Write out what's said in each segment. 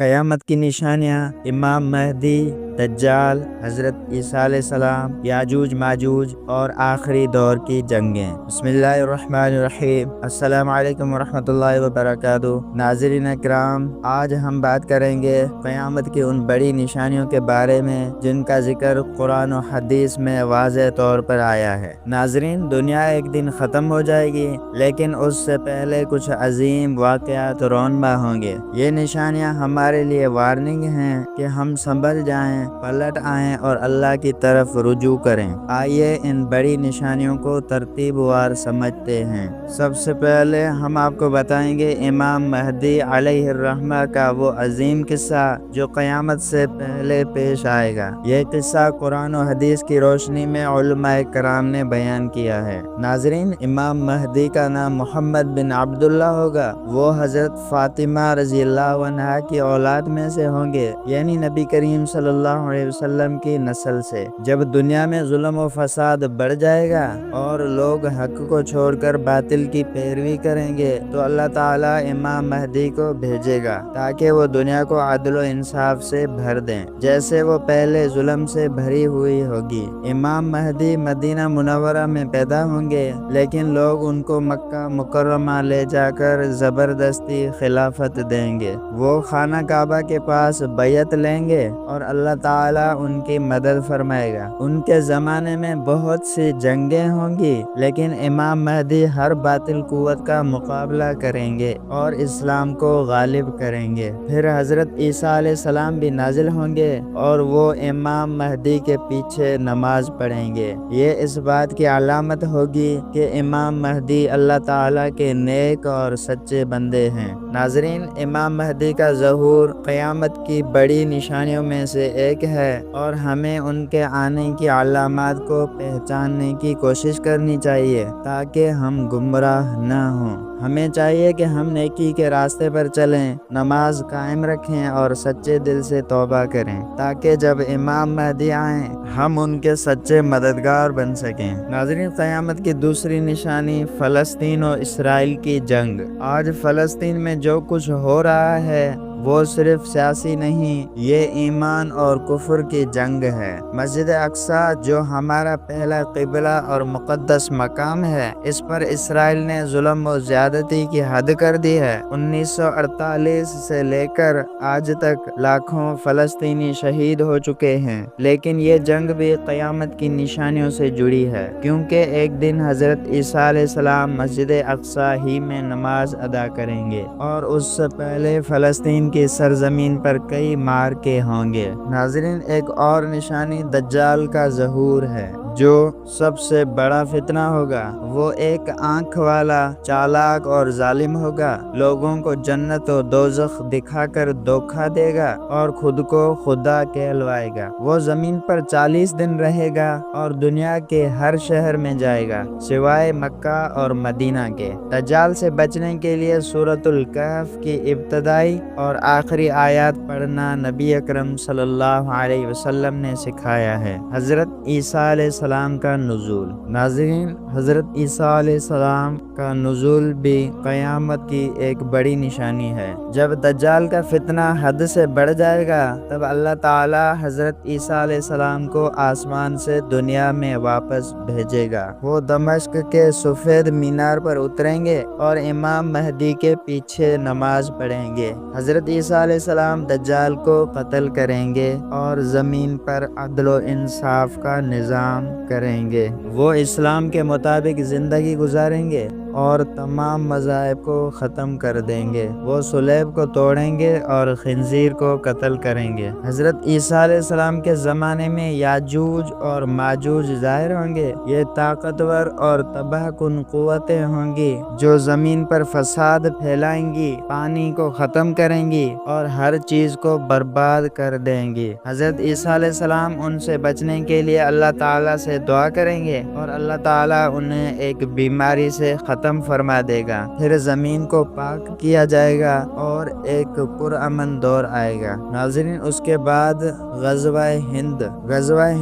क़यामत की निशानियाँ इमाम महदी, दज्जाल, हज़रत ईसा अलैहिस्सलाम, याजूज माजूज और आखिरी दौर की जंगें। बिस्मिल्लाहिर्रहमानिर्रहीम। अस्सलामु अलैकुम वरहमतुल्लाहि वबरकातुहू। नाज़रीन इकराम, आज हम बात करेंगे क़यामत की उन बड़ी निशानियों के बारे में जिनका जिक्र कुरान और हदीस में वाज़ेह तौर पर आया है। नाज़रीन, दुनिया एक दिन ख़त्म हो जाएगी, लेकिन उससे पहले कुछ अजीम वाक़यात रौनमा होंगे। ये निशानियाँ हमारे लिए वार्निंग हैं कि हम संभल जाएं, पलट आएं और अल्लाह की तरफ रुजू करें। आइए इन बड़ी निशानियों को तरतीबवार समझते हैं। सबसे पहले हम आपको बताएंगे इमाम महदी अलैहिर्रहमा का वो अजीम किस्सा जो क़यामत से पहले पेश आएगा। यह किस्सा कुरान और हदीस की रोशनी में उलमाए कराम ने बयान किया है। नाज़रीन, इमाम महदी का नाम मोहम्मद बिन अब्दुल्ला होगा। वो हज़रत फातिमा रज़ियल्लाहु अन्हा की औलाद में से होंगे, यानी नबी करीम सल्लल्लाहु अलैहि वसल्लम की नस्ल से। जब दुनिया में जुल्म और फसाद बढ़ जाएगा और लोग हक को छोड़कर बातिल की पैरवी करेंगे, तो अल्लाह ताला इमाम महदी को भेजेगा ताकि वो दुनिया को अदल और इंसाफ से भर दें, जैसे वो पहले जुल्म से भरी हुई होगी। इमाम महदी मदीना मुनव्वरा में पैदा होंगे, लेकिन लोग उनको मक्का मुकर्रमा ले जाकर ज़बरदस्ती खिलाफत देंगे। वो खाना काबा के पास बैयत लेंगे और अल्लाह ताला उनकी मदद फरमाएगा। उनके ज़माने में बहुत सी जंगें होंगी, लेकिन इमाम महदी हर बातिल कुव्वत का मुकाबला करेंगे और इस्लाम को गालिब करेंगे। फिर हज़रत ईसा अलैहिस्सलाम भी नाजिल होंगे और वो इमाम महदी के पीछे नमाज पढ़ेंगे। ये इस बात की अलामत होगी कि इमाम महदी अल्लाह ताला के नेक और सच्चे बंदे हैं। नाज़रीन, इमाम महदी का ज़हूर क़यामत की बड़ी निशानियों में से एक है और हमें उनके आने की अलामात को पहचानने की कोशिश करनी चाहिए ताकि हम गुमराह न हों। हमें चाहिए कि हम नेकी के रास्ते पर चलें, नमाज कायम रखें और सच्चे दिल से तौबा करें, ताकि जब इमाम महदी आएँ हम उनके सच्चे मददगार बन सकें। नाज़रीन, क़यामत की दूसरी निशानी फ़लस्तीन और इसराइल की जंग। आज फ़लस्तीन में जो कुछ हो रहा है वो सिर्फ सियासी नहीं, ये ईमान और कुफ्र की जंग है। मस्जिद अक्सा जो हमारा पहला क़िबला और मुक़द्दस मकाम है, इस पर इसराइल ने जुल्म और ज़्यादती की हद कर दी है। 1948 से लेकर आज तक लाखों फ़लस्तीनी शहीद हो चुके हैं, लेकिन ये जंग भी क़यामत की निशानियों से जुड़ी है, क्योंकि एक दिन हज़रत ईसा अलैहिस्सलाम मस्जिद अक्सा ही में नमाज अदा करेंगे और उससे पहले फ़लस्तीन की सरजमीन पर कई मार्के होंगे। नाज़रीन, एक और निशानी दज्जाल का ज़हूर है, जो सबसे बड़ा फितना होगा। वो एक आंख वाला, चालाक और जालिम होगा। लोगों को जन्नत और दोज़ख दिखाकर धोखा देगा और खुद को खुदा कहलवाएगा। वो जमीन पर 40 दिन रहेगा और दुनिया के हर शहर में जाएगा सिवाय मक्का और मदीना के। दज्जाल से बचने के लिए सूरतुल कहफ की इब्तदाई और आखिरी आयत पढ़ना नबी अकरम सल्लल्लाहु अलैहि वसल्लम ने सिखाया है। हज़रत ईसा अलैहिस्सलाम का नुज़ूल। नाज़रीन, हज़रत ईसा अलैहिस्सलाम का नुज़ूल भी क़यामत की एक बड़ी निशानी है। जब दज्जाल का फितना हद से बढ़ जाएगा, तब अल्लाह ताला हज़रत ईसा अलैहिस्सलाम को आसमान से दुनिया में वापस भेजेगा। वो दमिश्क के सफ़ेद मीनार पर उतरेंगे और इमाम महदी के पीछे नमाज पढ़ेंगे। हज़रत ईसा अलैहिस्सलाम दज्जाल को कत्ल करेंगे और ज़मीन पर अदल व इंसाफ का निज़ाम करेंगे। वो इस्लाम के मुताबिक ज़िंदगी गुजारेंगे और तमाम मज़ाहिब को ख़त्म कर देंगे। वो सुलेब को तोड़ेंगे और खिंजीर को कत्ल करेंगे। हज़रत ईसा अलैहिस्सलाम के ज़माने में याजूज और माजूज ज़ाहिर होंगे। ये ताकतवर और तबाहकुन क़ुव्वतें होंगी जो ज़मीन पर फसाद फैलाएंगी, पानी को ख़त्म करेंगी और हर चीज़ को बर्बाद कर देंगी। हज़रत ईसा अलैहिस्सलाम उनसे बचने के लिए अल्लाह ताला से दुआ करेंगे और अल्लाह ताला उन्हें एक बीमारी से ख़त्म ختم فرما دے گا، پھر زمین کو پاک کیا جائے گا اور ایک پرامن دور آئے گا۔ ناظرین، اس کے بعد غزوہ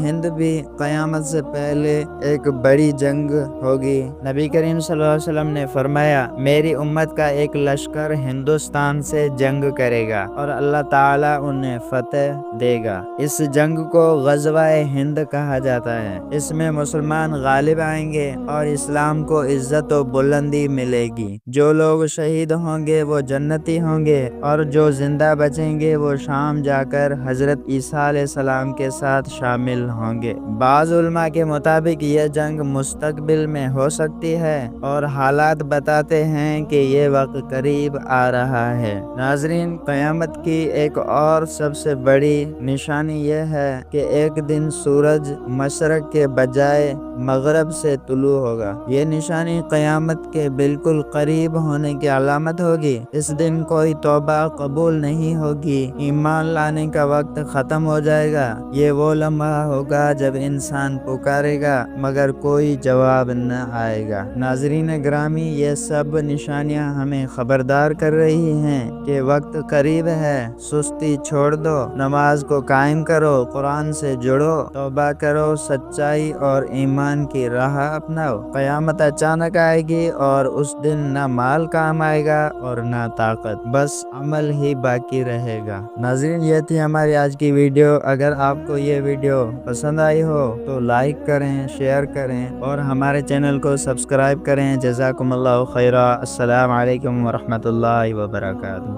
ہند بھی قیامت سے پہلے ایک بڑی جنگ ہوگی۔ نبی کریم صلی اللہ علیہ وسلم نے فرمایا، میری امت کا ایک لشکر ہندوستان سے جنگ کرے گا اور اللہ تعالیٰ انہیں فتح دے گا۔ اس جنگ کو غزوہ ہند کہا جاتا ہے۔ اس میں مسلمان غالب آئیں گے اور اسلام کو عزت و بلندی ملے گی۔ جو لوگ شہید ہوں گے وہ جنتی ہوں گے اور جو زندہ بچیں گے وہ شام جا کر حضرت عیسیٰ علیہ السلام کے ساتھ شامل ہوں گے۔ بعض علماء کے مطابق یہ جنگ مستقبل میں ہو سکتی ہے اور حالات بتاتے ہیں کہ یہ وقت قریب آ رہا ہے۔ ناظرین، قیامت کی ایک اور سب سے بڑی نشانی یہ ہے کہ ایک دن سورج مشرق کے بجائے مغرب سے طلوع ہوگا۔ یہ نشانی قیامت کے بالکل قریب ہونے کی علامت ہوگی۔ اس دن کوئی توبہ قبول نہیں ہوگی، ایمان لانے کا وقت ختم ہو جائے گا۔ یہ وہ لمحہ ہوگا جب انسان پکارے گا مگر کوئی جواب نہ آئے گا۔ ناظرین گرامی، یہ سب نشانیاں ہمیں خبردار کر رہی ہیں کہ وقت قریب ہے۔ سستی چھوڑ دو، نماز کو قائم کرو، قرآن سے جڑو، توبہ کرو، سچائی اور ایمان کی راہ اپناؤ۔ قیامت اچانک آئے گی اور اس دن نہ مال کام آئے گا اور نہ طاقت، بس عمل ہی باقی رہے گا۔ ناظرین، یہ تھی ہماری آج کی ویڈیو۔ اگر آپ کو یہ ویڈیو پسند آئی ہو تو لائک کریں، شیئر کریں اور ہمارے چینل کو سبسکرائب کریں۔ جزاکم اللہ خیرہ۔ السلام علیکم ورحمۃ اللہ وبرکاتہ۔